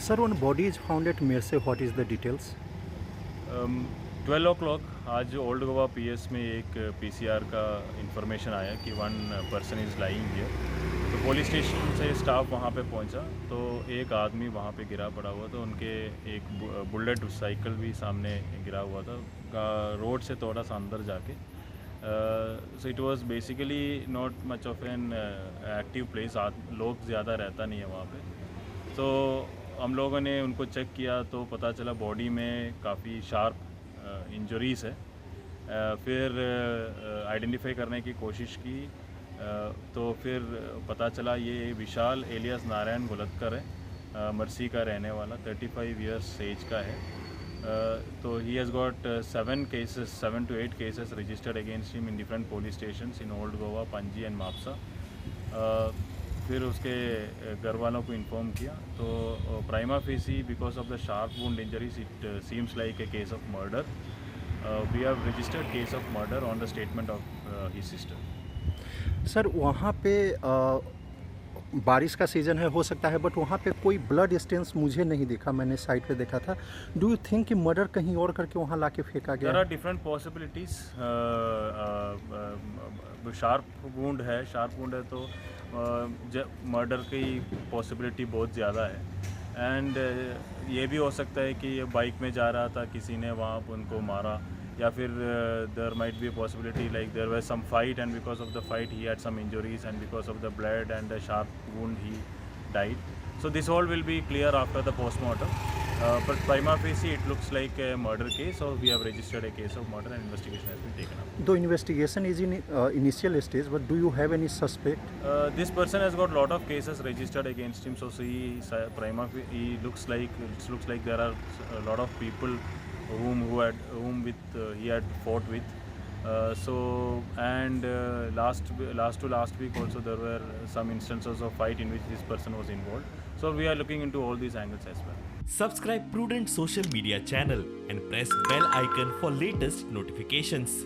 Sir, one body is found at Mersey. What is the details? 12 o'clock आज old Goa PS में एक PCR का information आया कि one person is lying here. तो पुलिस स्टेशन से स्टाफ वहाँ पे पहुँचा तो एक आदमी वहाँ पे गिरा पड़ा हुआ था। उनके एक बुलेट साइकिल भी सामने गिरा हुआ था रोड से थोड़ा सा अंदर जाके। So it was basically not much of an active place, लोग ज़्यादा रहता नहीं है वहाँ पे। तो हम लोगों ने उनको चेक किया तो पता चला बॉडी में काफ़ी शार्प इंजरीज़ है। फिर आइडेंटिफाई करने की कोशिश की तो फिर पता चला ये विशाल एलियास नारायण गोलतकर है, मर्सी का रहने वाला, 35 ईयर्स एज का है। तो he has got 7 to 8 cases registered against him in different police stations in old Goa, Panaji and Mapusa. फिर उसके घर वालों को इन्फॉर्म किया तो prima facie because of the sharp wound injuries it seems like a case of murder. We have registered case of murder on the statement of his sister. Sir, वहाँ पे बारिश का सीज़न है, हो सकता है, बट वहाँ पे कोई ब्लड स्टेन्स मुझे नहीं दिखा, मैंने साइट पे देखा था। डू यू थिंक कि मर्डर कहीं और करके वहाँ लाके फेंका गया? There are different possibilities. Sharp wound है तो मर्डर की पॉसिबिलिटी बहुत ज़्यादा है। एंड ये भी हो सकता है कि ये बाइक में जा रहा था, किसी ने वहाँ पर उनको मारा, या फिर there might be a possibility like there was some fight and because of the fight he had some injuries and because of the blood and the sharp wound he died. So this all will be clear after the postmortem. But prima facie it looks like a murder case, so we have registered a case of murder and investigation has been taken up. The investigation is in initial stage, but do you have any suspect? This person has got lot of cases registered against him, so he looks like there are a lot of people he had fought with. Last week also there were some instances of fight in which this person was involved. So we are looking into all these angles as well. Subscribe Prudent social media channel and press bell icon for latest notifications.